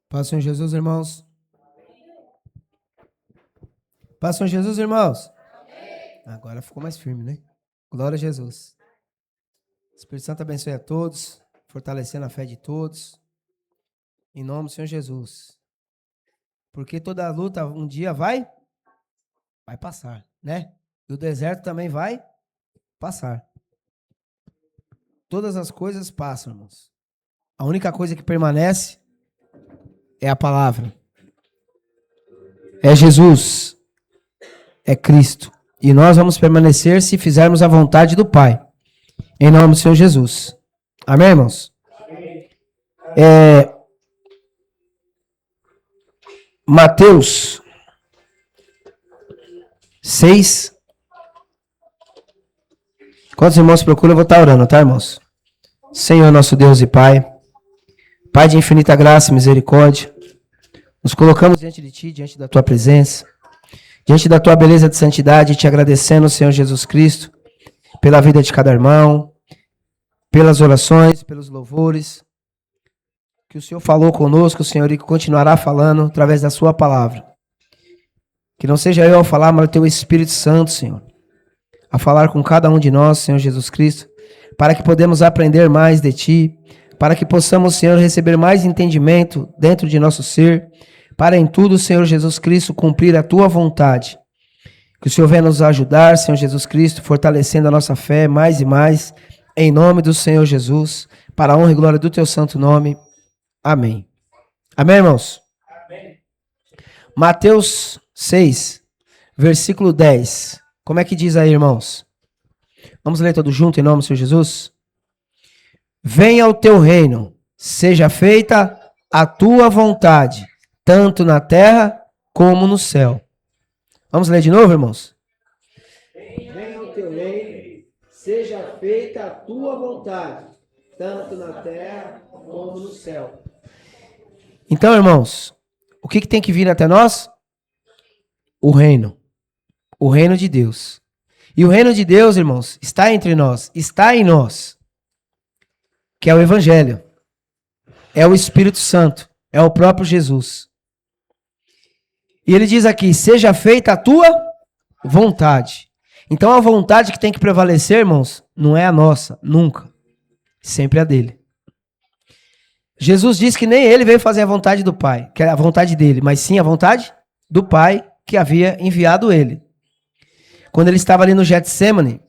Paz, Senhor Jesus, irmãos. Paz, Senhor Jesus, irmãos. Agora ficou mais firme, né? Glória a Jesus. Espírito Santo abençoe a todos, fortalecendo a fé de todos. Em nome do Senhor Jesus. Porque toda luta um dia vai passar, né? E o deserto também vai passar. Todas as coisas passam, irmãos. A única coisa que permanece é a palavra. É Jesus. É Cristo. E nós vamos permanecer se fizermos a vontade do Pai. Em nome do Senhor Jesus. Amém, irmãos? Mateus 6. Enquanto os irmãos procuram, eu vou estar orando, tá, irmãos? Senhor, nosso Deus e Pai, Pai de infinita graça e misericórdia, nos colocamos diante de Ti, diante da Tua presença, diante da Tua beleza de santidade, te agradecendo, Senhor Jesus Cristo, pela vida de cada irmão, pelas orações, pelos louvores, que o Senhor falou conosco, Senhor, e que continuará falando através da Sua palavra. Que não seja eu a falar, mas o Teu Espírito Santo, Senhor, a falar com cada um de nós, Senhor Jesus Cristo, para que podemos aprender mais de Ti, para que possamos, Senhor, receber mais entendimento dentro de nosso ser, para em tudo, Senhor Jesus Cristo, cumprir a Tua vontade. Que o Senhor venha nos ajudar, Senhor Jesus Cristo, fortalecendo a nossa fé mais e mais, em nome do Senhor Jesus, para a honra e glória do Teu santo nome. Amém. Amém, irmãos? Amém. Mateus 6, versículo 10. Como é que diz aí, irmãos? Vamos ler todo junto em nome do Senhor Jesus? Venha o teu reino, seja feita a tua vontade, tanto na terra como no céu. Vamos ler de novo, irmãos? Venha o teu reino, seja feita a tua vontade, tanto na terra como no céu. Então, irmãos, o que tem que vir até nós? O reino de Deus. E o reino de Deus, irmãos, está entre nós, está em nós, que é o Evangelho, é o Espírito Santo, é o próprio Jesus. E ele diz aqui, seja feita a tua vontade. Então a vontade que tem que prevalecer, irmãos, não é a nossa, nunca. Sempre a dele. Jesus disse que nem ele veio fazer a vontade do Pai, que é a vontade dele, mas sim a vontade do Pai que havia enviado ele. Quando ele estava ali no Getsemane,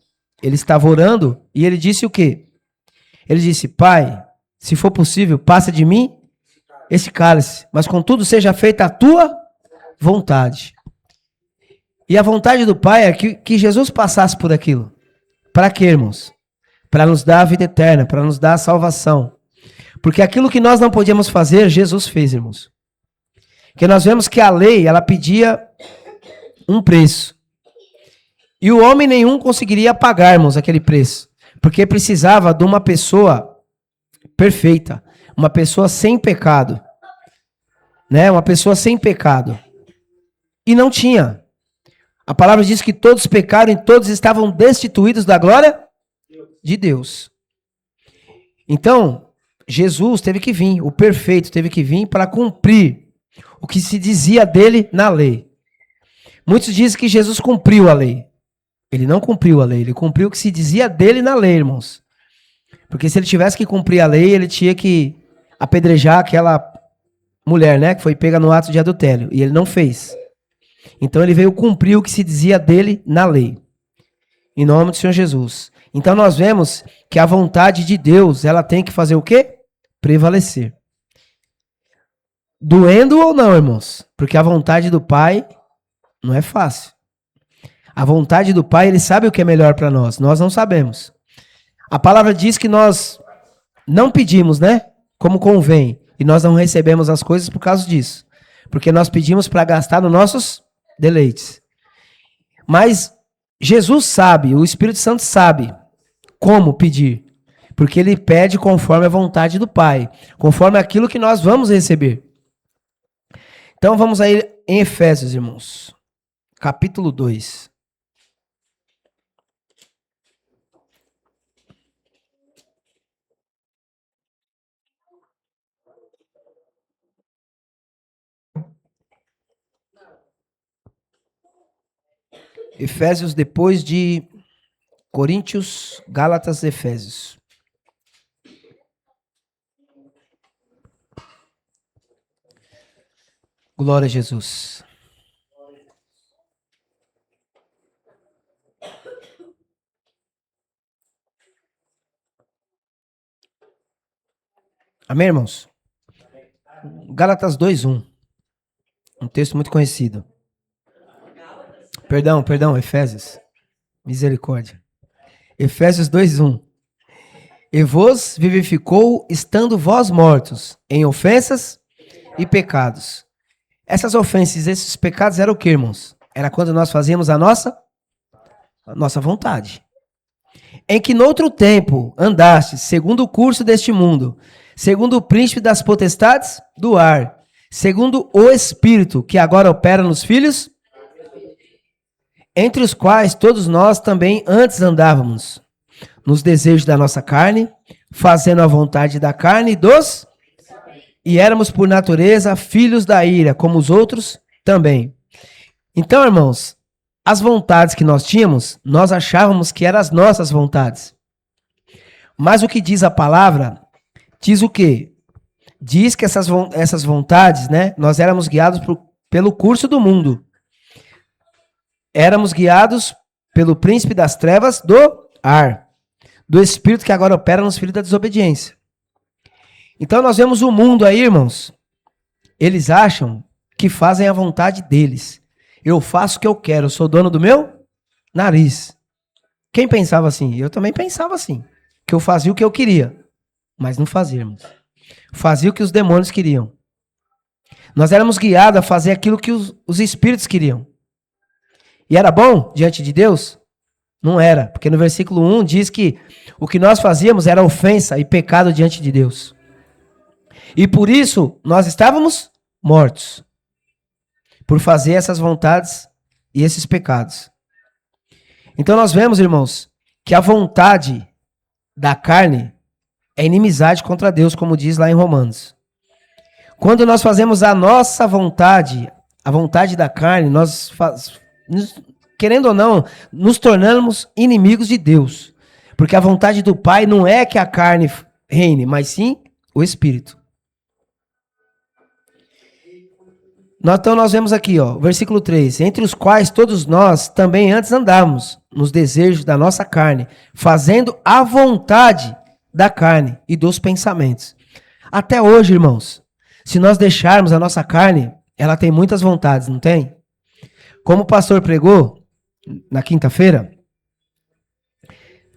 ele estava orando e ele disse o quê? Ele disse, Pai, se for possível, passa de mim esse cálice, mas contudo seja feita a tua vontade. E a vontade do Pai é que Jesus passasse por aquilo. Para quê, irmãos? Para nos dar a vida eterna, para nos dar a salvação. Porque aquilo que nós não podíamos fazer, Jesus fez, irmãos. Porque nós vemos que a lei, ela pedia um preço. E o homem nenhum conseguiria pagar, irmãos, aquele preço. Porque precisava de uma pessoa perfeita. Uma pessoa sem pecado. Né? Uma pessoa sem pecado. E não tinha. A palavra diz que todos pecaram e todos estavam destituídos da glória de Deus. Então, Jesus teve que vir, o perfeito teve que vir para cumprir o que se dizia dele na lei. Muitos dizem que Jesus cumpriu a lei. Ele não cumpriu a lei, ele cumpriu o que se dizia dele na lei, irmãos. Porque se ele tivesse que cumprir a lei, ele tinha que apedrejar aquela mulher, né, que foi pega no ato de adultério, e ele não fez. Então ele veio cumprir o que se dizia dele na lei. Em nome do Senhor Jesus. Então nós vemos que a vontade de Deus, ela tem que fazer o quê? Prevalecer. Doendo ou não, irmãos? Porque a vontade do Pai não é fácil. A vontade do Pai, Ele sabe o que é melhor para nós. Nós não sabemos. A palavra diz que nós não pedimos, né? Como convém. E nós não recebemos as coisas por causa disso. Porque nós pedimos para gastar nos nossos deleites. Mas Jesus sabe, o Espírito Santo sabe como pedir. Porque ele pede conforme a vontade do Pai. Conforme aquilo que nós vamos receber. Então vamos aí em Efésios, irmãos. Capítulo 2. Efésios depois de Coríntios, Gálatas, Efésios. Glória a Jesus. Amém, irmãos? Gálatas 2:1. Um texto muito conhecido. Perdão, Efésios. Misericórdia. Efésios 2:1. E vos vivificou, estando vós mortos em ofensas e pecados. Essas ofensas, esses pecados eram o que, irmãos? Era quando nós fazíamos a nossa vontade. Em que noutro tempo andaste, segundo o curso deste mundo, segundo o príncipe das potestades do ar, segundo o Espírito que agora opera nos filhos, entre os quais todos nós também antes andávamos, nos desejos da nossa carne, fazendo a vontade da carne e dos... E éramos por natureza filhos da ira, como os outros também. Então, irmãos, as vontades que nós tínhamos, nós achávamos que eram as nossas vontades. Mas o que diz a palavra, diz o quê? Diz que essas vontades, né, nós éramos guiados pelo curso do mundo. Éramos guiados pelo príncipe das trevas do ar, do espírito que agora opera nos filhos da desobediência. Então nós vemos o mundo aí, irmãos, eles acham que fazem a vontade deles. Eu faço o que eu quero, eu sou dono do meu nariz. Quem pensava assim? Eu também pensava assim, que eu fazia o que eu queria, mas não fazia, irmãos. Fazia o que os demônios queriam. Nós éramos guiados a fazer aquilo que os espíritos queriam. E era bom diante de Deus? Não era, porque no versículo 1 diz que o que nós fazíamos era ofensa e pecado diante de Deus. E por isso nós estávamos mortos, por fazer essas vontades e esses pecados. Então nós vemos, irmãos, que a vontade da carne é inimizade contra Deus, como diz lá em Romanos. Quando nós fazemos a nossa vontade, a vontade da carne, querendo ou não, nos tornamos inimigos de Deus. Porque a vontade do Pai não é que a carne reine, mas sim o Espírito. Então nós vemos aqui, versículo 3. Entre os quais todos nós também antes andávamos, nos desejos da nossa carne, fazendo a vontade da carne e dos pensamentos. Até hoje, irmãos, se nós deixarmos a nossa carne, ela tem muitas vontades, não tem? Como o pastor pregou na quinta-feira,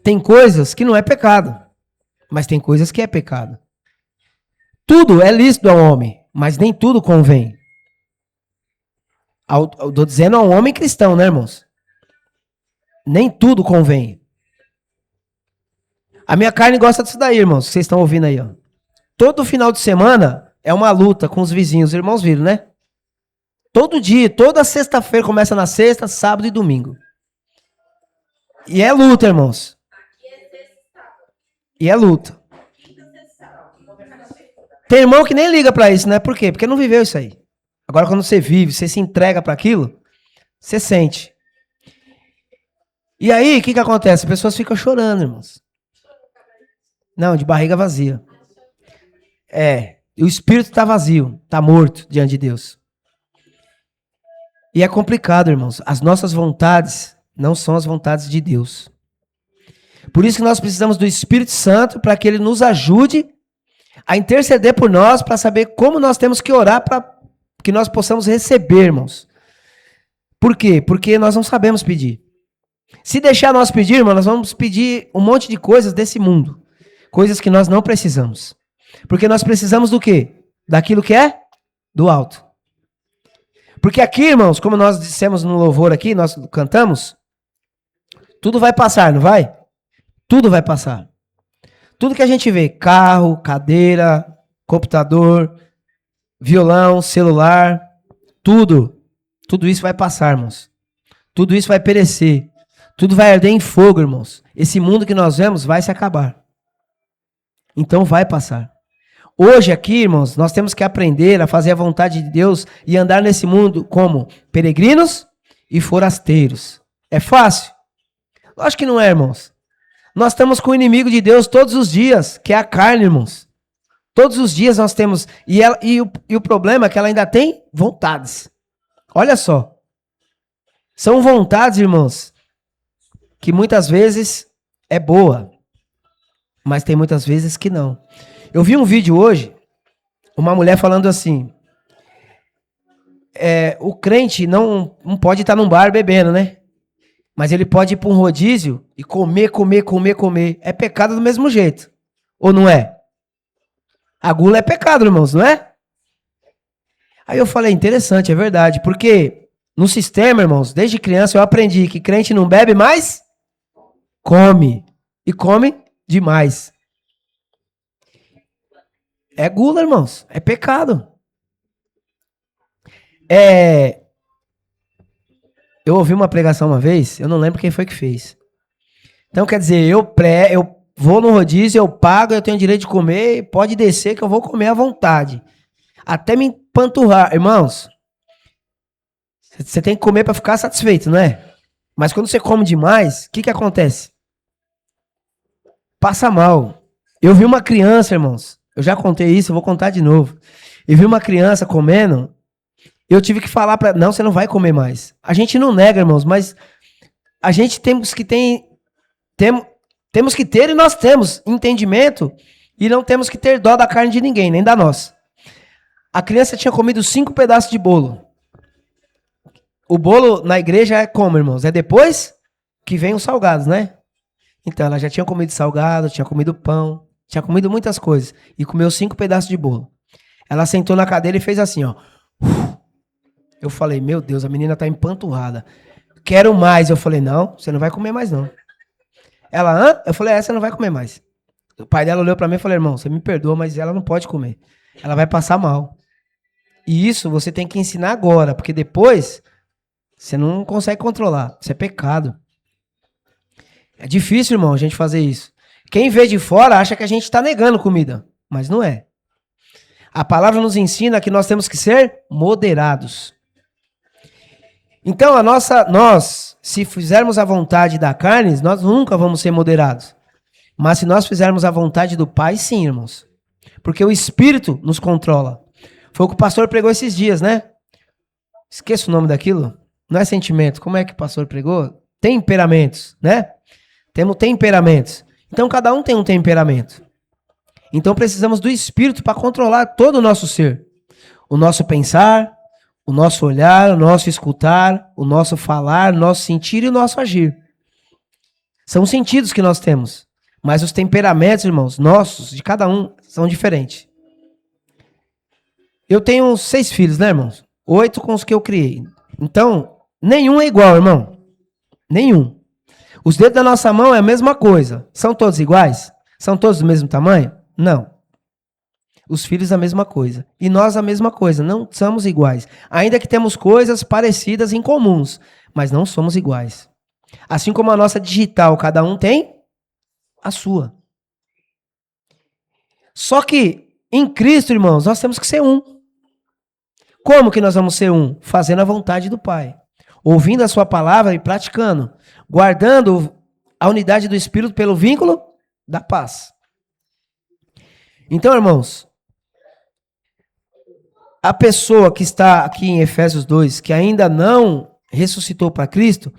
tem coisas que não é pecado, mas tem coisas que é pecado. Tudo é lícito ao homem, mas nem tudo convém. Estou dizendo a um homem cristão, né, irmãos? Nem tudo convém. A minha carne gosta disso daí, irmãos, que vocês estão ouvindo aí, ó. Todo final de semana é uma luta com os vizinhos, os irmãos viram, né? Todo dia, toda sexta-feira, começa na sexta, sábado e domingo. E é luta, irmãos. E é luta. Tem irmão que nem liga pra isso, né? Por quê? Porque não viveu isso aí. Agora, quando você vive, você se entrega para aquilo, você sente. E aí, o que acontece? As pessoas ficam chorando, irmãos. Não, de barriga vazia. E o espírito está vazio, está morto diante de Deus. E é complicado, irmãos. As nossas vontades não são as vontades de Deus. Por isso que nós precisamos do Espírito Santo para que ele nos ajude a interceder por nós, para saber como nós temos que orar para que nós possamos receber, irmãos. Por quê? Porque nós não sabemos pedir. Se deixar nós pedir, irmão, nós vamos pedir um monte de coisas desse mundo. Coisas que nós não precisamos. Porque nós precisamos do quê? Daquilo que é do alto. Porque aqui, irmãos, como nós dissemos no louvor aqui, nós cantamos, tudo vai passar, não vai? Tudo vai passar. Tudo que a gente vê, carro, cadeira, computador, violão, celular, tudo isso vai passar, irmãos. Tudo isso vai perecer. Tudo vai arder em fogo, irmãos. Esse mundo que nós vemos vai se acabar. Então vai passar. Hoje aqui, irmãos, nós temos que aprender a fazer a vontade de Deus e andar nesse mundo como peregrinos e forasteiros. É fácil? Lógico que não é, irmãos. Nós estamos com o inimigo de Deus todos os dias, que é a carne, irmãos. Todos os dias nós temos. E o problema é que ela ainda tem vontades. Olha só. São vontades, irmãos, que muitas vezes é boa, mas tem muitas vezes que não. Eu vi um vídeo hoje, uma mulher falando assim, o crente não pode estar num bar bebendo, né? Mas ele pode ir para um rodízio e comer. É pecado do mesmo jeito. Ou não é? A gula é pecado, irmãos, não é? Aí eu falei, interessante, é verdade. Porque no sistema, irmãos, desde criança eu aprendi que crente não bebe, mas come. E come demais. É gula, irmãos. É pecado. Eu ouvi uma pregação uma vez, eu não lembro quem foi que fez. Então, quer dizer, eu vou no rodízio, eu pago, eu tenho direito de comer, pode descer que eu vou comer à vontade. Até me empanturrar. Irmãos, você tem que comer para ficar satisfeito, não é? Mas quando você come demais, o que acontece? Passa mal. Eu vi uma criança, irmãos, eu já contei isso, eu vou contar de novo. Eu vi uma criança comendo, eu tive que falar para ela, não, você não vai comer mais. A gente não nega, irmãos, mas a gente temos que ter e nós temos entendimento e não temos que ter dó da carne de ninguém, nem da nossa. A criança tinha comido 5 pedaços de bolo. O bolo na igreja é como, irmãos? É depois que vem os salgados, né? Então, ela já tinha comido salgado, tinha comido pão, tinha comido muitas coisas. E comeu 5 pedaços de bolo. Ela sentou na cadeira e fez assim, ó. Eu falei, meu Deus, a menina tá empanturrada. Quero mais. Eu falei, não, você não vai comer mais, não. Ela, hã? Eu falei, você não vai comer mais. O pai dela olhou pra mim e falou, irmão, você me perdoa, mas ela não pode comer. Ela vai passar mal. E isso você tem que ensinar agora, porque depois você não consegue controlar. Isso é pecado. É difícil, irmão, a gente fazer isso. Quem vê de fora acha que a gente está negando comida, mas não é. A palavra nos ensina que nós temos que ser moderados. Então, nós, se fizermos a vontade da carne, nós nunca vamos ser moderados. Mas se nós fizermos a vontade do Pai, sim, irmãos. Porque o Espírito nos controla. Foi o que o pastor pregou esses dias, né? Esqueço o nome daquilo. Não é sentimento. Como é que o pastor pregou? Temperamentos, né? Temos temperamentos. Então, cada um tem um temperamento. Então, precisamos do Espírito para controlar todo o nosso ser. O nosso pensar, o nosso olhar, o nosso escutar, o nosso falar, o nosso sentir e o nosso agir. São os sentidos que nós temos. Mas os temperamentos, irmãos, nossos, de cada um, são diferentes. Eu tenho 6 filhos, né, irmãos? 8 com os que eu criei. Então, nenhum é igual, irmão. Nenhum. Os dedos da nossa mão é a mesma coisa. São todos iguais? São todos do mesmo tamanho? Não. Os filhos a mesma coisa. E nós a mesma coisa. Não somos iguais. Ainda que temos coisas parecidas em comuns, mas não somos iguais. Assim como a nossa digital, cada um tem a sua. Só que em Cristo, irmãos, nós temos que ser um. Como que nós vamos ser um? Fazendo a vontade do Pai. Ouvindo a sua palavra e praticando. Guardando a unidade do Espírito pelo vínculo da paz. Então, irmãos, a pessoa que está aqui em Efésios 2, que ainda não ressuscitou para Cristo,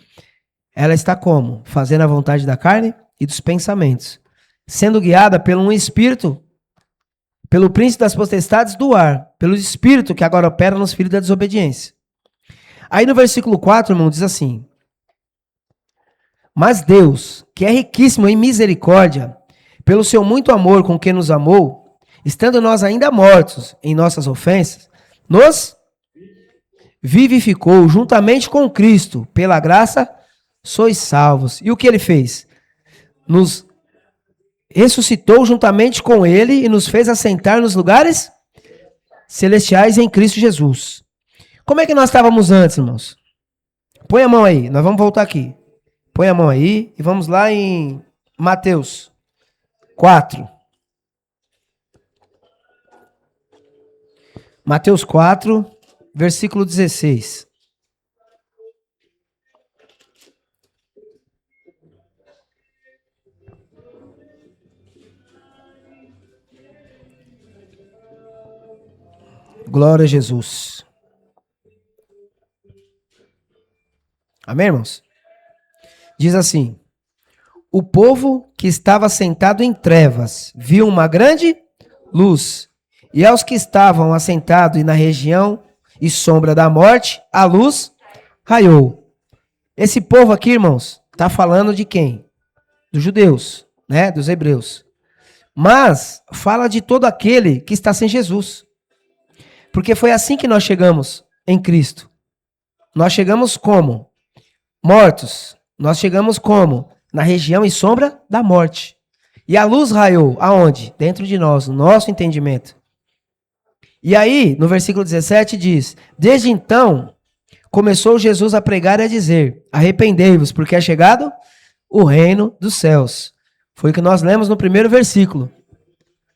ela está como? Fazendo a vontade da carne e dos pensamentos. Sendo guiada pelo um espírito, pelo príncipe das potestades do ar, pelo espírito que agora opera nos filhos da desobediência. Aí no versículo 4, irmão, diz assim: mas Deus, que é riquíssimo em misericórdia, pelo seu muito amor com que nos amou, estando nós ainda mortos em nossas ofensas, nos vivificou juntamente com Cristo, pela graça sois salvos. E o que ele fez? Nos ressuscitou juntamente com ele e nos fez assentar nos lugares celestiais em Cristo Jesus. Como é que nós estávamos antes, irmãos? Põe a mão aí, nós vamos voltar aqui. Põe a mão aí e vamos lá em Mateus 4. Mateus 4, versículo 16. Glória a Jesus. Amém, irmãos? Diz assim: o povo que estava sentado em trevas viu uma grande luz, e aos que estavam assentados na região e sombra da morte, a luz raiou. Esse povo aqui, irmãos, está falando de quem? Dos judeus, né? Dos hebreus. Mas fala de todo aquele que está sem Jesus. Porque foi assim que nós chegamos em Cristo. Nós chegamos como? Mortos. Nós chegamos como? Na região e sombra da morte. E a luz raiou aonde? Dentro de nós, no nosso entendimento. E aí, no versículo 17 diz: desde então, começou Jesus a pregar e a dizer: arrependei-vos, porque é chegado o reino dos céus. Foi o que nós lemos no primeiro versículo.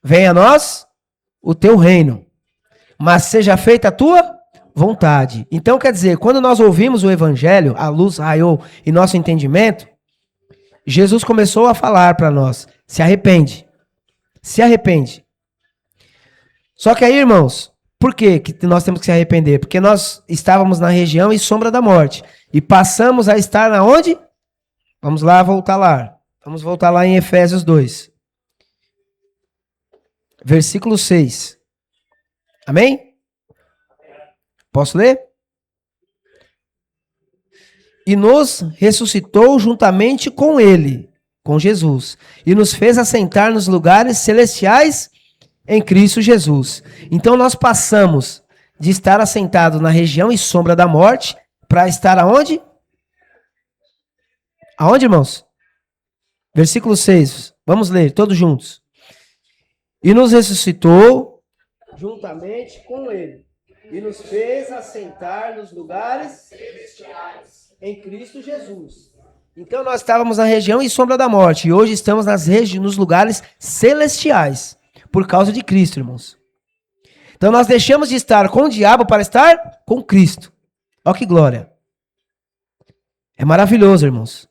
Venha a nós o teu reino, mas seja feita a tua vontade. Então, quer dizer, quando nós ouvimos o evangelho, a luz raiou em nosso entendimento, Jesus começou a falar para nós: se arrepende. Se arrepende. Só que aí, irmãos, por que nós temos que se arrepender? Porque nós estávamos na região e sombra da morte. E passamos a estar na onde? Vamos lá, voltar lá. Vamos voltar lá em Efésios 2. Versículo 6. Amém? Posso ler? E nos ressuscitou juntamente com ele, com Jesus, e nos fez assentar nos lugares celestiais em Cristo Jesus. Então nós passamos de estar assentado na região e sombra da morte para estar aonde? Aonde, irmãos? Versículo 6. Vamos ler todos juntos. E nos ressuscitou juntamente com ele, e nos fez assentar nos lugares celestiais em Cristo Jesus. Então nós estávamos na região e sombra da morte, e hoje estamos nos lugares celestiais, por causa de Cristo, irmãos. Então nós deixamos de estar com o diabo para estar com Cristo. Olha que glória. É maravilhoso, irmãos.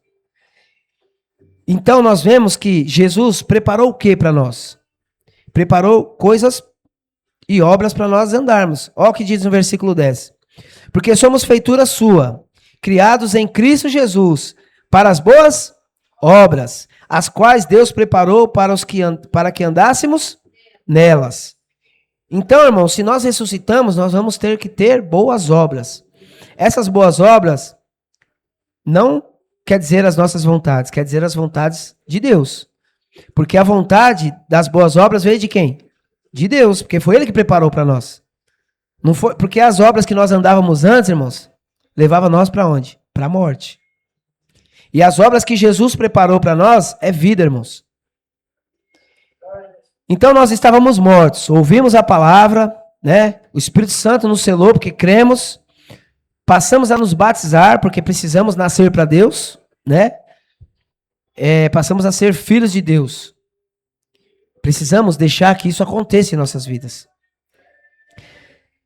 Então nós vemos que Jesus preparou o que para nós? Preparou coisas e obras para nós andarmos. Olha o que diz no versículo 10. Porque somos feitura sua, criados em Cristo Jesus, para as boas obras, as quais Deus preparou para que andássemos nelas. Então, irmãos, se nós ressuscitamos, nós vamos ter que ter boas obras. Essas boas obras não quer dizer as nossas vontades, quer dizer as vontades de Deus. Porque a vontade das boas obras veio de quem? De Deus, porque foi Ele que preparou para nós. Não foi, porque as obras que nós andávamos antes, irmãos, levavam nós para onde? Para a morte. E as obras que Jesus preparou para nós é vida, irmãos. Então nós estávamos mortos, ouvimos a palavra, né? O Espírito Santo nos selou porque cremos, passamos a nos batizar porque precisamos nascer para Deus, né? Passamos a ser filhos de Deus. Precisamos deixar que isso aconteça em nossas vidas.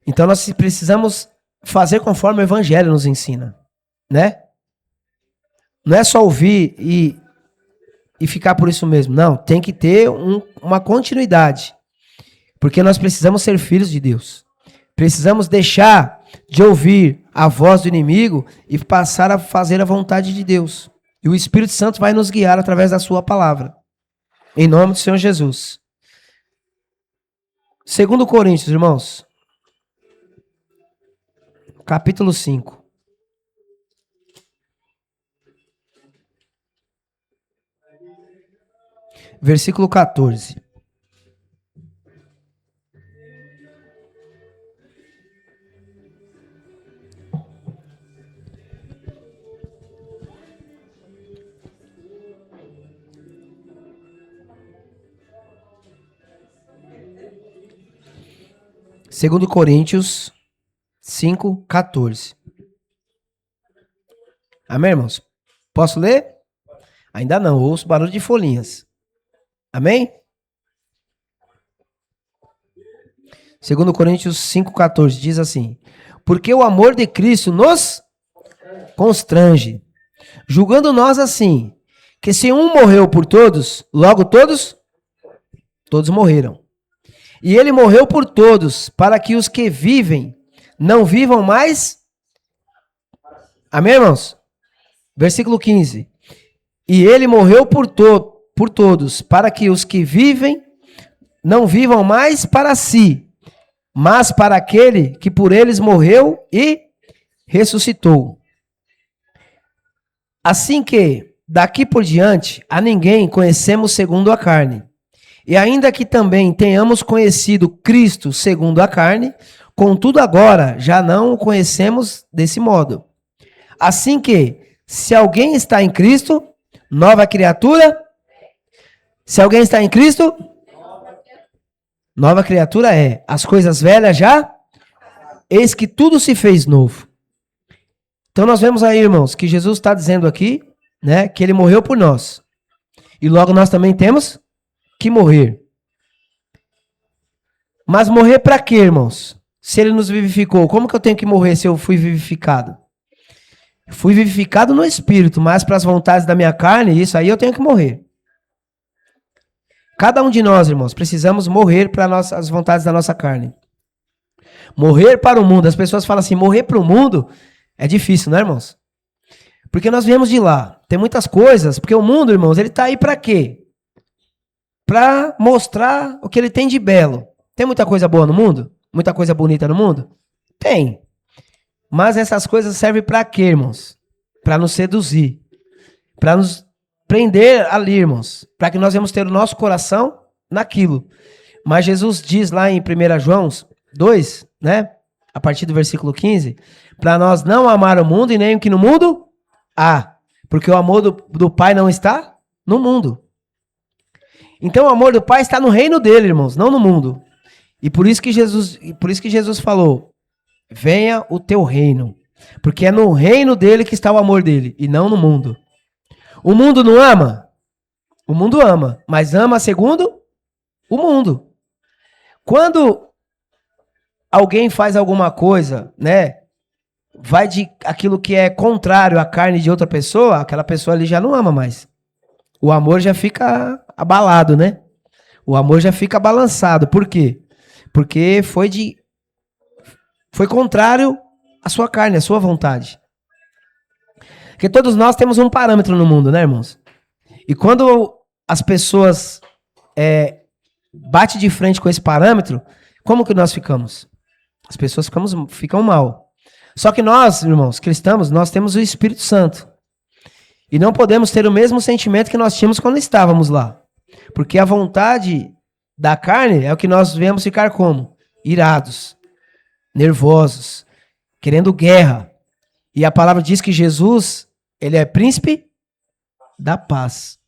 Então nós precisamos fazer conforme o Evangelho nos ensina, né? Não é só ouvir e ficar por isso mesmo. Não, tem que ter uma continuidade. Porque nós precisamos ser filhos de Deus. Precisamos deixar de ouvir a voz do inimigo e passar a fazer a vontade de Deus. E o Espírito Santo vai nos guiar através da sua palavra. Em nome do Senhor Jesus. 2 Coríntios, irmãos. Capítulo 5. Versículo 14. Segundo Coríntios 5, 14. Amém, irmãos? Posso ler? Ainda não, ouço barulho de folhinhas. Amém? 2 Coríntios 5, 14 diz assim: porque o amor de Cristo nos constrange, julgando nós assim, que se um morreu por todos, logo todos morreram. E ele morreu por todos, para que os que vivem não vivam mais. Amém, irmãos? Versículo 15. E ele morreu por todos, para que os que vivem não vivam mais para si, mas para aquele que por eles morreu e ressuscitou. Assim que, daqui por diante, a ninguém conhecemos segundo a carne. E ainda que também tenhamos conhecido Cristo segundo a carne, contudo agora já não o conhecemos desse modo. Assim que, se alguém está em Cristo, nova criatura. Se alguém está em Cristo, nova criatura é. As coisas velhas já, eis que tudo se fez novo. Então nós vemos aí, irmãos, que Jesus está dizendo aqui, né, que ele morreu por nós. E logo nós também temos que morrer. Mas morrer para quê, irmãos? Se ele nos vivificou, como que eu tenho que morrer se eu fui vivificado? Fui vivificado no espírito, mas para as vontades da minha carne, isso aí eu tenho que morrer. Cada um de nós, irmãos, precisamos morrer para as vontades da nossa carne. Morrer para o mundo. As pessoas falam assim, morrer para o mundo é difícil, não é, irmãos? Porque nós viemos de lá. Tem muitas coisas, porque o mundo, irmãos, ele está aí para quê? Para mostrar o que ele tem de belo. Tem muita coisa boa no mundo? Muita coisa bonita no mundo? Tem. Mas essas coisas servem para quê, irmãos? Para nos seduzir. Para nos prender ali, irmãos. Para que nós venhamos ter o nosso coração naquilo. Mas Jesus diz lá em 1 João 2, né? A partir do versículo 15, para nós não amar o mundo e nem o que no mundo há. Porque o amor do Pai não está no mundo. Então o amor do Pai está no reino dele, irmãos, não no mundo. E por isso que Jesus falou, venha o teu reino. Porque é no reino dele que está o amor dele, e não no mundo. O mundo não ama? O mundo ama, mas ama segundo o mundo. Quando alguém faz alguma coisa, né, vai de aquilo que é contrário à carne de outra pessoa, aquela pessoa ali já não ama mais. O amor já fica abalado, né? O amor já fica balançado. Por quê? Porque foi contrário à sua carne, à sua vontade. Porque todos nós temos um parâmetro no mundo, né, irmãos? E quando as pessoas batem de frente com esse parâmetro, como que nós ficamos? As pessoas ficam mal. Só que nós, irmãos, cristãos, nós temos o Espírito Santo. E não podemos ter o mesmo sentimento que nós tínhamos quando estávamos lá. Porque a vontade da carne é o que nós vemos ficar como? Irados, nervosos, querendo guerra. E a palavra diz que Jesus, ele é príncipe da paz.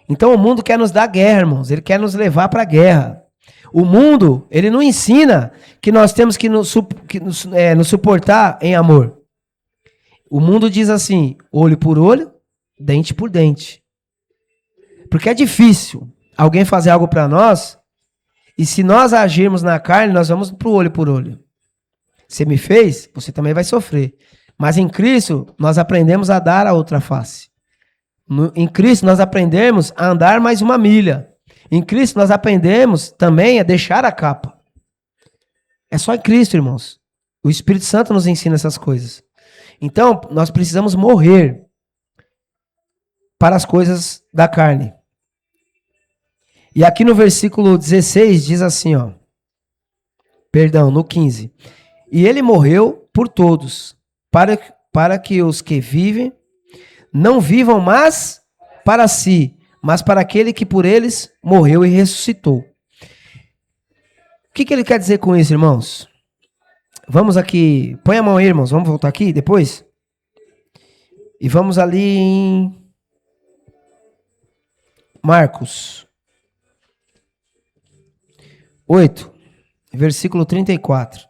Então o mundo quer nos dar guerra, irmãos. Ele quer nos levar para a guerra. O mundo, ele não ensina que nós temos que nos suportar em amor. O mundo diz assim, olho por olho, dente por dente. Porque é difícil alguém fazer algo para nós, e se nós agirmos na carne, nós vamos pro olho por olho. Você me fez, você também vai sofrer. Mas em Cristo, nós aprendemos a dar a outra face. Em Cristo, nós aprendemos a andar mais uma milha. Em Cristo, nós aprendemos também a deixar a capa. É só em Cristo, irmãos. O Espírito Santo nos ensina essas coisas. Então, nós precisamos morrer para as coisas da carne. E aqui no versículo 16 diz assim, ó. Perdão, no 15. E ele morreu por todos, para que os que vivem não vivam mais para si, mas para aquele que por eles morreu e ressuscitou. O que ele quer dizer com isso, irmãos? Vamos aqui, põe a mão aí, irmãos, vamos voltar aqui depois? E vamos ali em Marcos 8, versículo 34.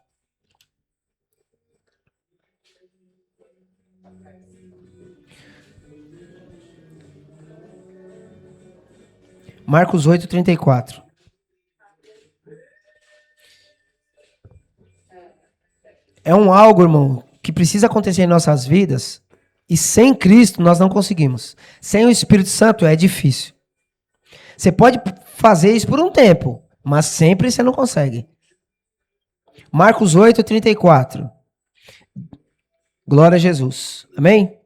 Marcos 8, 34. É algo, irmão, que precisa acontecer em nossas vidas, e sem Cristo nós não conseguimos. Sem o Espírito Santo é difícil. Você pode fazer isso por um tempo, Mas sempre você não consegue. Marcos 8, 34. Glória a Jesus. Amém?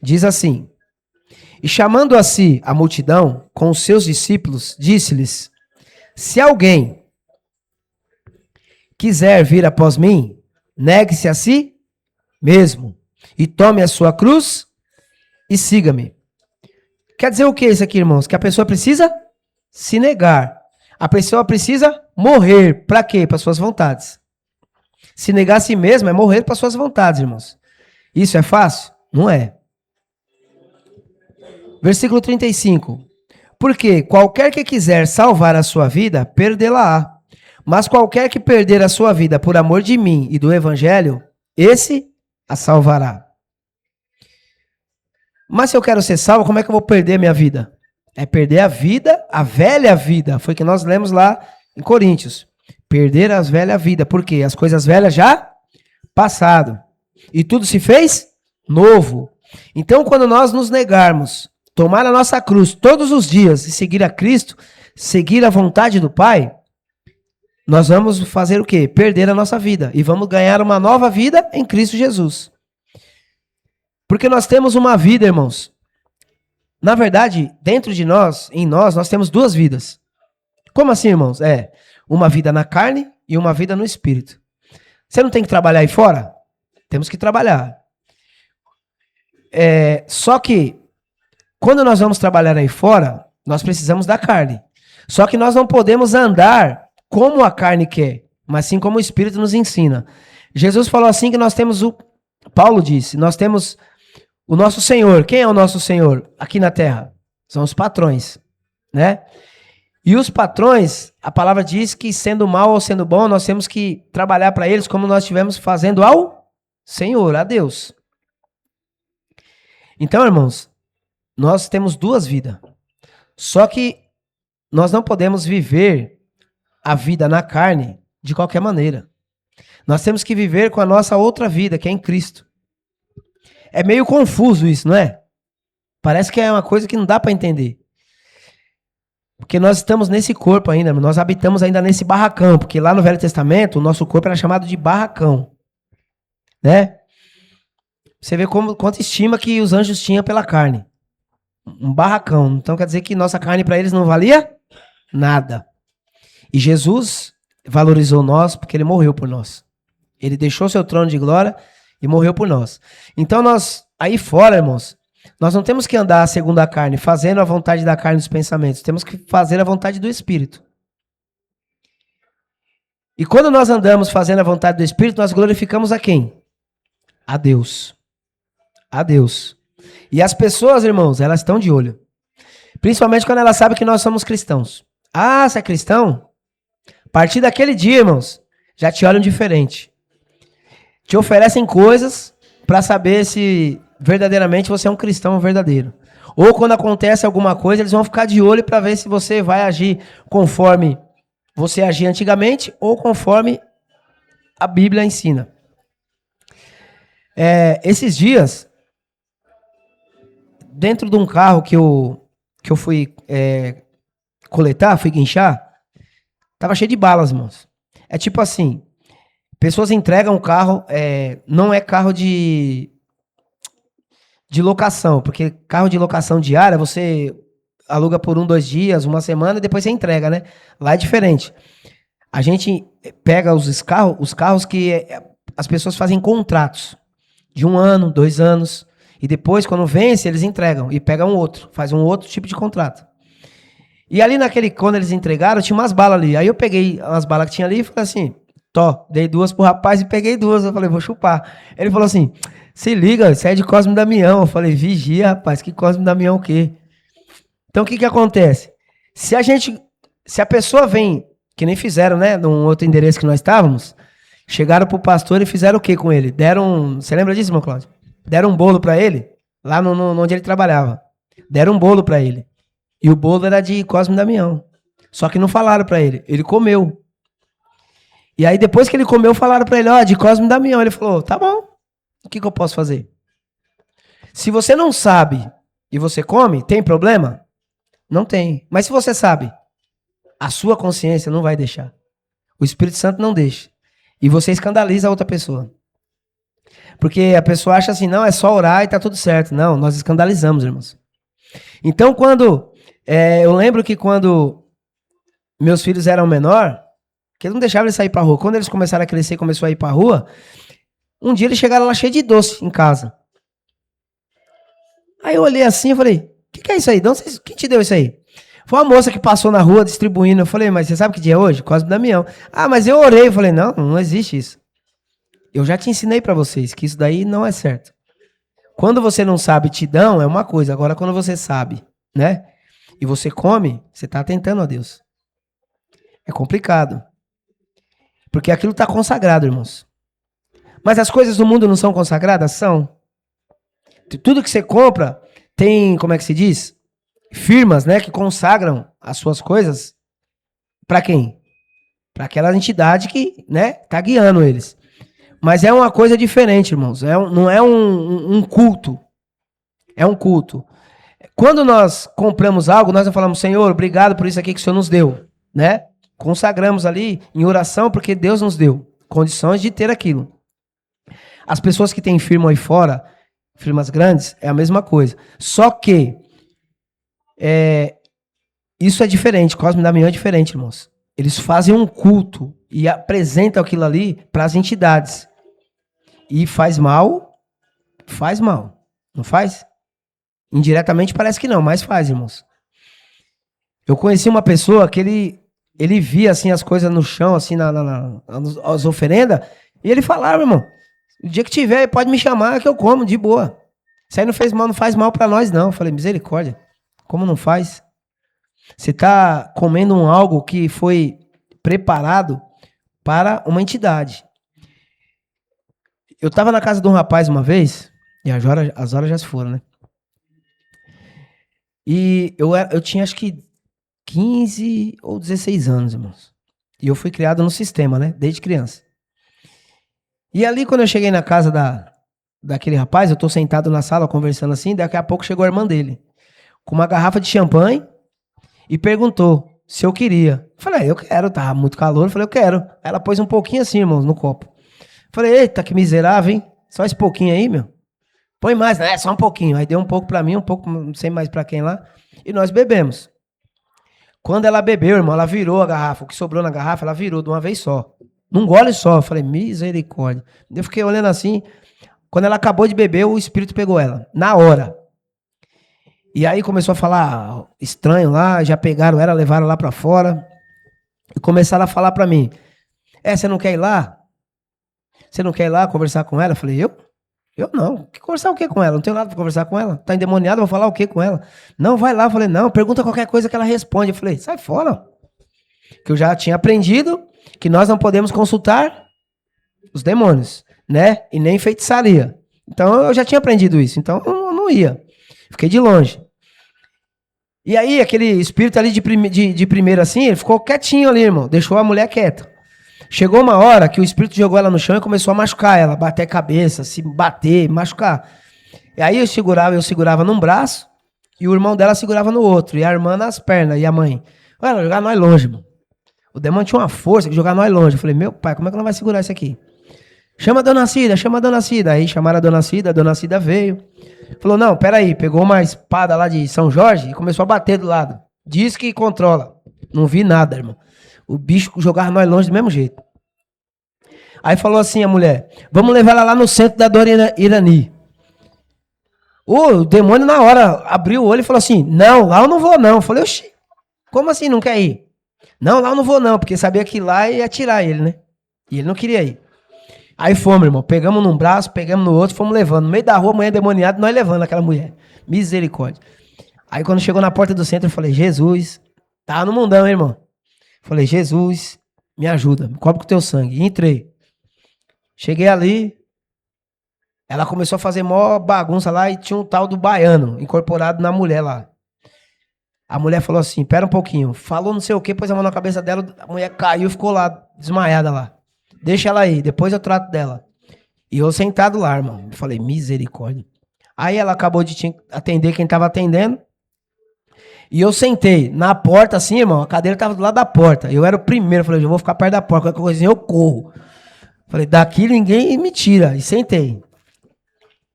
Diz assim: e chamando a si a multidão com os seus discípulos, disse-lhes: se alguém quiser vir após mim, negue-se a si mesmo e tome a sua cruz e siga-me. Quer dizer o que isso aqui, irmãos? Que a pessoa precisa se negar. A pessoa precisa morrer. Para quê? Para suas vontades. Se negar a si mesmo é morrer para suas vontades, irmãos. Isso é fácil? Não é. Versículo 35. Porque qualquer que quiser salvar a sua vida, perdê-la-á. Mas qualquer que perder a sua vida por amor de mim e do evangelho, esse a salvará. Mas se eu quero ser salvo, como é que eu vou perder a minha vida? É perder a vida, a velha vida. Foi o que nós lemos lá em Coríntios. Perder a velha vida. Por quê? As coisas velhas já passaram. E tudo se fez novo. Então, quando nós nos negarmos, tomar a nossa cruz todos os dias e seguir a Cristo, seguir a vontade do Pai, nós vamos fazer o quê? Perder a nossa vida. E vamos ganhar uma nova vida em Cristo Jesus. Porque nós temos uma vida, irmãos. Na verdade, dentro de nós, em nós temos duas vidas. Como assim, irmãos? Uma vida na carne e uma vida no espírito. Você não tem que trabalhar aí fora? Temos que trabalhar. Só que, quando nós vamos trabalhar aí fora, nós precisamos da carne. Só que nós não podemos andar como a carne quer, mas sim como o espírito nos ensina. Jesus falou assim que nós temos Paulo disse, nós temos o nosso Senhor. Quem é o nosso Senhor aqui na terra? São os patrões, né? E os patrões, a palavra diz que sendo mal ou sendo bom, nós temos que trabalhar para eles como nós estivemos fazendo ao Senhor, a Deus. Então, irmãos, nós temos duas vidas. Só que nós não podemos viver a vida na carne de qualquer maneira. Nós temos que viver com a nossa outra vida, que é em Cristo. É meio confuso isso, não é? Parece que é uma coisa que não dá para entender. Porque nós estamos nesse corpo ainda, nós habitamos ainda nesse barracão, porque lá no Velho Testamento o nosso corpo era chamado de barracão, né? Você vê quanta estima que os anjos tinham pela carne. Um barracão. Então quer dizer que nossa carne para eles não valia nada. E Jesus valorizou nós porque ele morreu por nós. Ele deixou seu trono de glória e morreu por nós. Então nós, aí fora, irmãos, nós não temos que andar segundo a carne, fazendo a vontade da carne dos pensamentos. Temos que fazer a vontade do Espírito. E quando nós andamos fazendo a vontade do Espírito, nós glorificamos a quem? A Deus. A Deus. E as pessoas, irmãos, elas estão de olho. Principalmente quando elas sabem que nós somos cristãos. Ah, você é cristão? A partir daquele dia, irmãos, já te olham diferente. Te oferecem coisas para saber se verdadeiramente você é um cristão verdadeiro. Ou quando acontece alguma coisa, eles vão ficar de olho para ver se você vai agir conforme você agia antigamente ou conforme a Bíblia ensina. Esses dias, dentro de um carro que eu fui coletar, fui guinchar, tava cheio de balas, irmãos. É tipo assim, pessoas entregam o carro, não é carro de locação, porque carro de locação diária você aluga por 1, 2 dias, uma semana e depois você entrega, né? Lá é diferente. A gente pega os carros que as pessoas fazem contratos de 1 ano, 2 anos, e depois, quando vence, eles entregam e pegam outro, faz um outro tipo de contrato. E ali quando eles entregaram, tinha umas balas ali. Aí eu peguei umas balas que tinha ali e falei assim, dei 2 pro rapaz e peguei 2. Eu falei, vou chupar. Ele falou assim, se liga, isso é de Cosme Damião. Eu falei, vigia, rapaz, que Cosme Damião o quê? Então o que acontece? Se a pessoa vem, que nem fizeram, né, num outro endereço que nós estávamos, chegaram pro pastor e fizeram o quê com ele? Você lembra disso, irmão Cláudio? Deram um bolo pra ele, lá onde ele trabalhava. Deram um bolo pra ele. E o bolo era de Cosme Damião. Só que não falaram pra ele. Ele comeu. E aí depois que ele comeu, falaram pra ele, de Cosme Damião. Ele falou, tá bom. O que eu posso fazer? Se você não sabe e você come, tem problema? Não tem. Mas se você sabe, a sua consciência não vai deixar. O Espírito Santo não deixa. E você escandaliza a outra pessoa. Porque a pessoa acha assim, não, é só orar e tá tudo certo. Não, nós escandalizamos, irmãos. Então, eu lembro que quando meus filhos eram menor, que eu não deixava eles sair pra rua. Quando eles começaram a crescer e começou a ir pra rua, um dia eles chegaram lá cheio de doce em casa. Aí eu olhei assim e falei, o que é isso aí? Quem te deu isso aí? Foi uma moça que passou na rua distribuindo. Eu falei, mas você sabe que dia é hoje? Cosme Damião. Ah, mas eu orei. Eu falei, não existe isso. Eu já te ensinei pra vocês que isso daí não é certo. Quando você não sabe, te dão, é uma coisa. Agora, quando você sabe, né? E você come, você tá tentando a Deus. É complicado. Porque aquilo tá consagrado, irmãos. Mas as coisas do mundo não são consagradas? São. Tudo que você compra tem, como é que se diz? Firmas, né, que consagram as suas coisas. Para quem? Para aquela entidade que, né, tá guiando eles. Mas é uma coisa diferente, irmãos. Não é um culto. É um culto. Quando nós compramos algo, nós falamos, Senhor, obrigado por isso aqui que o Senhor nos deu, né? Consagramos ali em oração porque Deus nos deu condições de ter aquilo. As pessoas que têm firma aí fora, firmas grandes, é a mesma coisa. Só que isso é diferente. Cosme Damião é diferente, irmãos. Eles fazem um culto e apresentam aquilo ali para as entidades. E faz mal. Não faz? Indiretamente parece que não, mas faz, irmãos. Eu conheci uma pessoa que ele via assim as coisas no chão, assim, as oferendas, e ele falava, irmão, o dia que tiver, pode me chamar que eu como, de boa. Isso aí não faz mal pra nós, não. Eu falei, misericórdia, como não faz? Você tá comendo algo que foi preparado para uma entidade. Eu tava na casa de um rapaz uma vez, e as horas já se foram, né? E eu tinha acho que 15 ou 16 anos, irmãos. E eu fui criado no sistema, né? Desde criança. E ali, quando eu cheguei na casa daquele rapaz, eu tô sentado na sala conversando assim, daqui a pouco chegou a irmã dele, com uma garrafa de champanhe, e perguntou se eu queria. Eu falei, eu quero, tava muito calor. Eu falei, eu quero. Aí ela pôs um pouquinho assim, irmãos, no copo. Eu falei, eita, que miserável, hein? Só esse pouquinho aí, meu. Põe mais, né? Só um pouquinho. Aí deu um pouco pra mim, um pouco, não sei mais pra quem lá. E nós bebemos. Quando ela bebeu, irmão, ela virou a garrafa. O que sobrou na garrafa, ela virou de uma vez só. Num gole só. Eu falei, misericórdia. Eu fiquei olhando assim. Quando ela acabou de beber, o espírito pegou ela. Na hora. E aí começou a falar estranho lá. Já pegaram ela, levaram lá pra fora. E começaram a falar pra mim. Você não quer ir lá? Você não quer ir lá conversar com ela? Eu falei, eu? Eu não. Conversar o que com ela? Não tenho nada pra conversar com ela. Tá endemoniada, vou falar o que com ela? Não, vai lá. Eu falei, não, pergunta qualquer coisa que ela responde. Eu falei, sai fora. Que eu já tinha aprendido que nós não podemos consultar os demônios, né? E nem feitiçaria. Então eu já tinha aprendido isso. Então eu não ia. Fiquei de longe. E aí aquele espírito ali de primeiro assim, ele ficou quietinho ali, irmão. Deixou a mulher quieta. Chegou uma hora que o espírito jogou ela no chão e começou a machucar ela, bater a cabeça, se bater, machucar. E aí eu segurava num braço e o irmão dela segurava no outro, e a irmã nas pernas, e a mãe. Olha, jogar nós longe, irmão. O demônio tinha uma força que jogar nós longe. Eu falei, meu pai, como é que não vai segurar isso aqui? Chama a dona Cida, chama a dona Cida. Aí chamaram a dona Cida veio. Falou, não, peraí, pegou uma espada lá de São Jorge e começou a bater do lado. Diz que controla. Não vi nada, irmão. O bicho jogava nós longe do mesmo jeito. Aí falou assim a mulher, vamos levar ela lá no centro da Dona Irani. O demônio na hora abriu o olho e falou assim, não, lá eu não vou não. Eu falei, oxi, como assim não quer ir? Não, lá eu não vou não, porque sabia que lá ia atirar ele, né? E ele não queria ir. Aí fomos, irmão, pegamos num braço, pegamos no outro, fomos levando. No meio da rua, a mulher endemoniada, nós levando aquela mulher. Misericórdia. Aí quando chegou na porta do centro, eu falei, Jesus, tá no mundão, hein, irmão? Falei, Jesus, me ajuda, me cobre com o teu sangue. E entrei. Cheguei ali, ela começou a fazer mó bagunça lá e tinha um tal do baiano incorporado na mulher lá. A mulher falou assim, pera um pouquinho. Falou não sei o que, pôs a mão na cabeça dela, a mulher caiu e ficou lá, desmaiada lá. Deixa ela aí, depois eu trato dela. E eu sentado lá, irmão. Eu falei, misericórdia. Aí ela acabou de atender quem estava atendendo. E eu sentei na porta, assim, irmão, a cadeira tava do lado da porta. Eu era o primeiro, falei, eu vou ficar perto da porta, qualquer coisinha eu corro. Falei, daqui ninguém me tira. E sentei.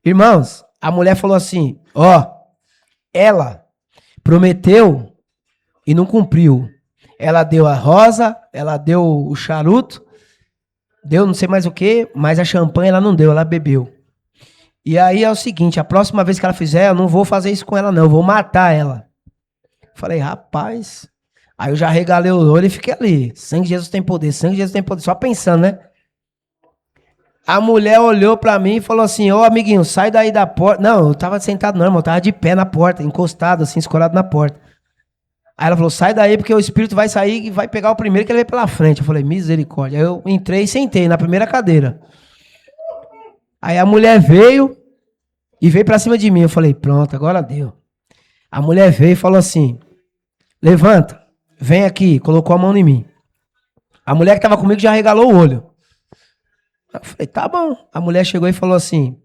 Irmãos, a mulher falou assim, ó, ela prometeu e não cumpriu. Ela deu a rosa, ela deu o charuto, deu não sei mais o que, mas a champanhe ela não deu, ela bebeu. E aí é o seguinte, a próxima vez que ela fizer, eu não vou fazer isso com ela não, eu vou matar ela. Falei, rapaz. Aí eu já regalei o olho e fiquei ali. Sangue de Jesus tem poder, sangue de Jesus tem poder. Só pensando, né? A mulher olhou pra mim e falou assim, ô amiguinho, sai daí da porta. Não, eu tava sentado não, irmão, eu tava de pé na porta, encostado assim, escorado na porta. Aí ela falou, sai daí porque o espírito vai sair e vai pegar o primeiro que ele vem pela frente. Eu falei, misericórdia. Aí eu entrei e sentei na primeira cadeira. Aí a mulher veio e veio pra cima de mim. Eu falei, pronto, agora deu. A mulher veio e falou assim, levanta, vem aqui, colocou a mão em mim. A mulher que tava comigo já regalou o olho. Eu falei, tá bom. A mulher chegou e falou assim,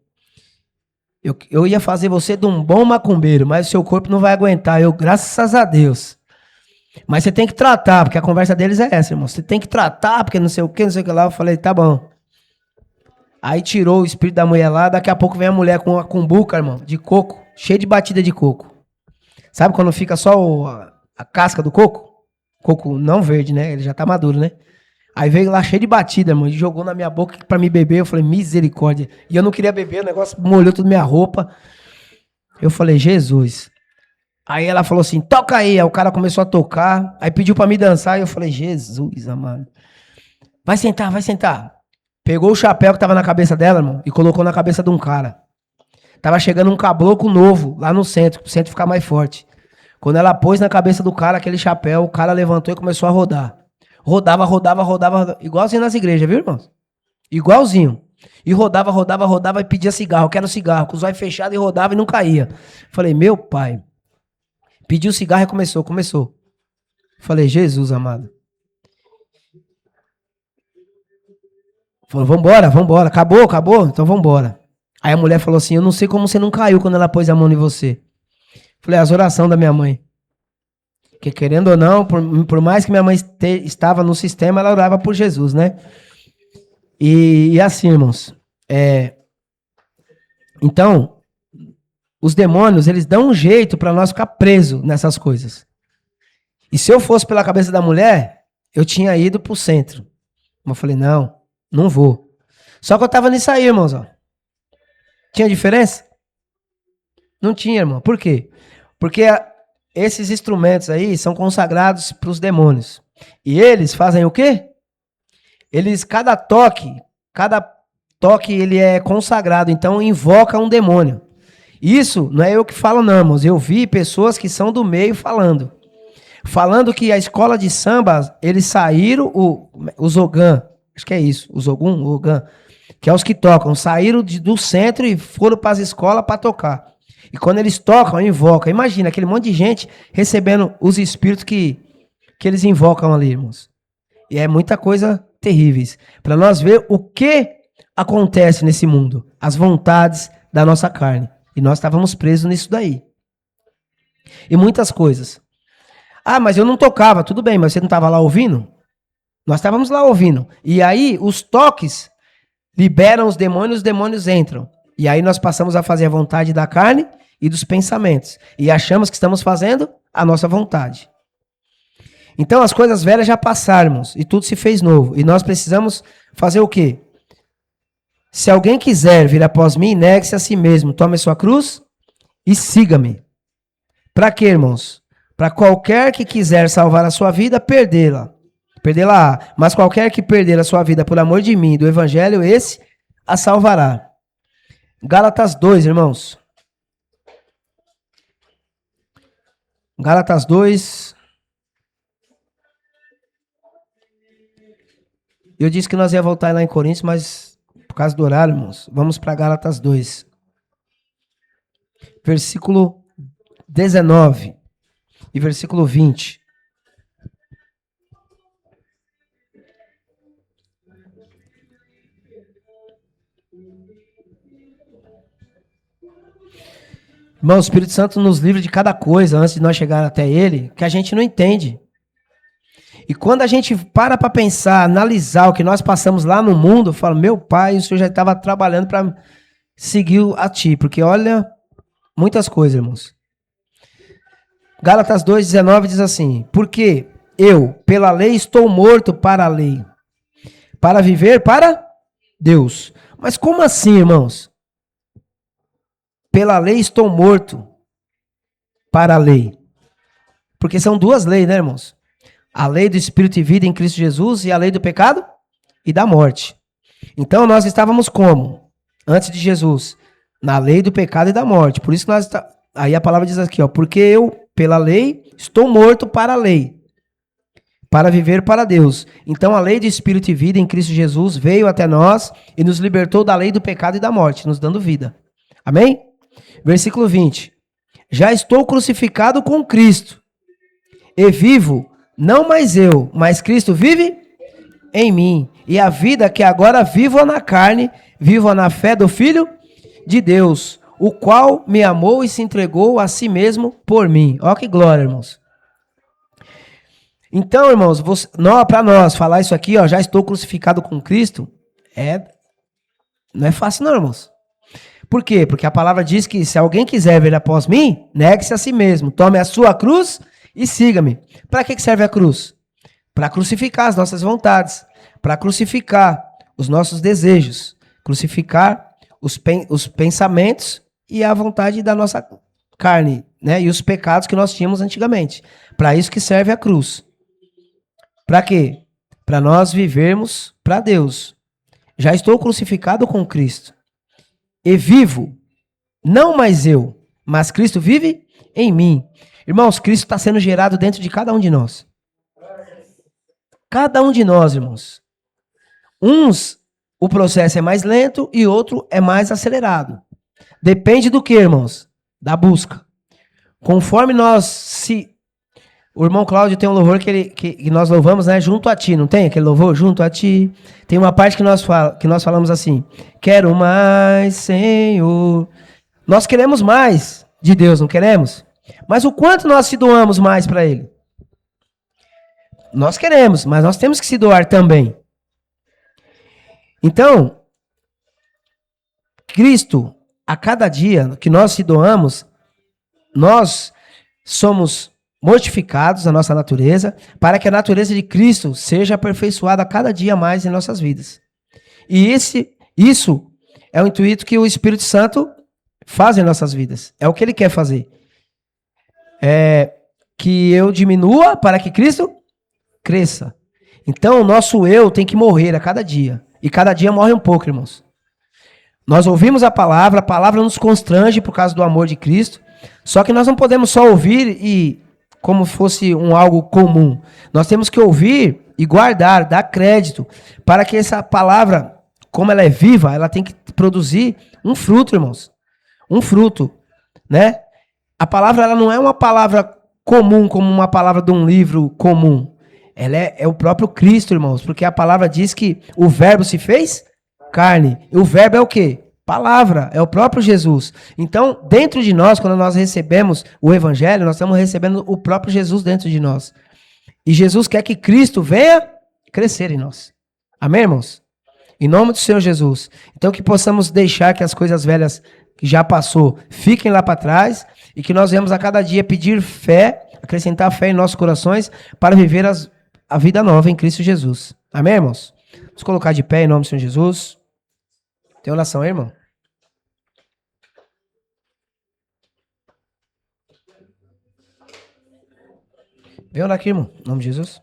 eu ia fazer você de um bom macumbeiro, mas o seu corpo não vai aguentar. Eu, graças a Deus. Mas você tem que tratar, porque a conversa deles é essa, irmão. Você tem que tratar, porque não sei o que, não sei o que lá. Eu falei, tá bom. Aí tirou o espírito da mulher lá, daqui a pouco vem a mulher com uma cumbuca, irmão, de coco, cheio de batida de coco. Sabe quando fica só a casca do coco? Coco não verde, né? Ele já tá maduro, né? Aí veio lá cheio de batida, irmão, e jogou na minha boca pra me beber. Eu falei, misericórdia. E eu não queria beber, o negócio molhou toda minha roupa. Eu falei, Jesus. Aí ela falou assim, toca aí. Aí o cara começou a tocar, aí pediu pra me dançar, e eu falei, Jesus, amado. Vai sentar, vai sentar. Pegou o chapéu que tava na cabeça dela, irmão, e colocou na cabeça de um cara. Tava chegando um caboclo novo lá no centro, pro centro ficar mais forte. Quando ela pôs na cabeça do cara aquele chapéu, o cara levantou e começou a rodar. Rodava, rodava, rodava, rodava. Igualzinho nas igrejas, viu, irmãos? Igualzinho. E rodava, rodava, rodava e pedia cigarro. Quero cigarro. Com os olhos fechados e rodava e não caía. Falei, meu pai. Pediu cigarro e começou. Falei, Jesus amado. Falou, vambora, vambora. Acabou, acabou? Então vambora. Aí a mulher falou assim, eu não sei como você não caiu quando ela pôs a mão em você. Falei, as orações da minha mãe. Que querendo ou não, por mais que minha mãe estava no sistema, ela orava por Jesus, né? E assim, irmãos, então, os demônios, eles dão um jeito para nós ficar preso nessas coisas. E se eu fosse pela cabeça da mulher, eu tinha ido pro centro. Mas eu falei, não, não vou. Só que eu tava nisso aí, irmãos, ó. Tinha diferença? Não tinha, irmão. Por quê? Porque esses instrumentos aí são consagrados para os demônios. E eles fazem o quê? Eles, cada toque ele é consagrado, então invoca um demônio. Isso não é eu que falo não, irmãos. Eu vi pessoas que são do meio falando. Falando que a escola de samba, eles saíram, o Zogan, acho que é isso, o Zogun, o Ogan, que é os que tocam, saíram do centro e foram para as escolas para tocar. E quando eles tocam, invocam. Imagina aquele monte de gente recebendo os espíritos que eles invocam ali, irmãos. E é muita coisa terríveis. Para nós ver o que acontece nesse mundo. As vontades da nossa carne. E nós estávamos presos nisso daí. E muitas coisas. Ah, mas eu não tocava. Tudo bem, mas você não estava lá ouvindo? Nós estávamos lá ouvindo. E aí, os toques liberam os demônios entram. E aí nós passamos a fazer a vontade da carne e dos pensamentos. E achamos que estamos fazendo a nossa vontade. Então as coisas velhas já passaram, irmãos, e tudo se fez novo. E nós precisamos fazer o quê? Se alguém quiser vir após mim, negue-se a si mesmo, tome a sua cruz e siga-me. Para quê, irmãos? Para qualquer que quiser salvar a sua vida, perdê-la. Perdê-la. Mas qualquer que perder a sua vida por amor de mim, do evangelho, esse a salvará. Gálatas 2, irmãos. Gálatas 2. Eu disse que nós ia voltar lá em Coríntios, mas por causa do horário, irmãos, vamos para Gálatas 2. Versículo 19 e versículo 20. Irmão, o Espírito Santo nos livra de cada coisa antes de nós chegar até Ele, que a gente não entende. E quando a gente para pensar, analisar o que nós passamos lá no mundo, fala, meu pai, o Senhor já estava trabalhando para seguir a Ti. Porque olha, muitas coisas, irmãos. Gálatas 2,19 diz assim, porque eu, pela lei, estou morto para a lei, para viver para Deus. Mas como assim, irmãos? Pela lei estou morto para a lei. Porque são duas leis, né, irmãos? A lei do Espírito e vida em Cristo Jesus e a lei do pecado e da morte. Então nós estávamos como? Antes de Jesus, na lei do pecado e da morte. Por isso que nós aí a palavra diz aqui, ó, porque eu, pela lei, estou morto para a lei, para viver para Deus. Então a lei do Espírito e vida em Cristo Jesus veio até nós e nos libertou da lei do pecado e da morte, nos dando vida. Amém? Versículo 20. Já estou crucificado com Cristo, e vivo, não mais eu, mas Cristo vive em mim. E a vida que agora vivo na carne, vivo na fé do Filho de Deus, o qual me amou e se entregou a si mesmo por mim. Olha que glória, irmãos. Então, irmãos, para nós falar isso aqui, ó, já estou crucificado com Cristo, não é fácil não, irmãos. Por quê? Porque a palavra diz que se alguém quiser vir após mim, negue-se a si mesmo, tome a sua cruz e siga-me. Para que serve a cruz? Para crucificar as nossas vontades, para crucificar os nossos desejos, crucificar os pensamentos e a vontade da nossa carne, né? E os pecados que nós tínhamos antigamente. Para isso que serve a cruz. Para quê? Para nós vivermos para Deus. Já estou crucificado com Cristo. E vivo, não mais eu, mas Cristo vive em mim. Irmãos, Cristo está sendo gerado dentro de cada um de nós. Cada um de nós, irmãos. Uns, o processo é mais lento e outro é mais acelerado. Depende do que, irmãos? Da busca. Conforme o irmão Cláudio tem um louvor que nós louvamos, né? Junto a ti, não tem aquele louvor? Junto a ti. Tem uma parte que nós falamos assim, quero mais, Senhor. Nós queremos mais de Deus, não queremos? Mas o quanto nós se doamos mais para Ele? Nós queremos, mas nós temos que se doar também. Então, Cristo, a cada dia que nós se doamos, nós somos mortificados a nossa natureza, para que a natureza de Cristo seja aperfeiçoada a cada dia mais em nossas vidas. E isso é o intuito que o Espírito Santo faz em nossas vidas. É o que ele quer fazer. É que eu diminua para que Cristo cresça. Então o nosso eu tem que morrer a cada dia. E cada dia morre um pouco, irmãos. Nós ouvimos a palavra nos constrange por causa do amor de Cristo. Só que nós não podemos só ouvir e como fosse algo comum. Nós temos que ouvir e guardar, dar crédito, para que essa palavra, como ela é viva, ela tem que produzir um fruto, irmãos. Um fruto, né? A palavra, ela não é uma palavra comum, como uma palavra de um livro comum. Ela é o próprio Cristo, irmãos, porque a palavra diz que o verbo se fez carne. E o verbo é o quê? Palavra, é o próprio Jesus. Então, dentro de nós, quando nós recebemos o Evangelho, nós estamos recebendo o próprio Jesus dentro de nós. E Jesus quer que Cristo venha crescer em nós. Amém, irmãos? Em nome do Senhor Jesus. Então, que possamos deixar que as coisas velhas que já passou fiquem lá para trás e que nós venhamos a cada dia pedir fé, acrescentar fé em nossos corações para viver a vida nova em Cristo Jesus. Amém, irmãos? Vamos colocar de pé em nome do Senhor Jesus. Tem oração aí, irmão? Vem orar aqui, irmão. Em nome de Jesus.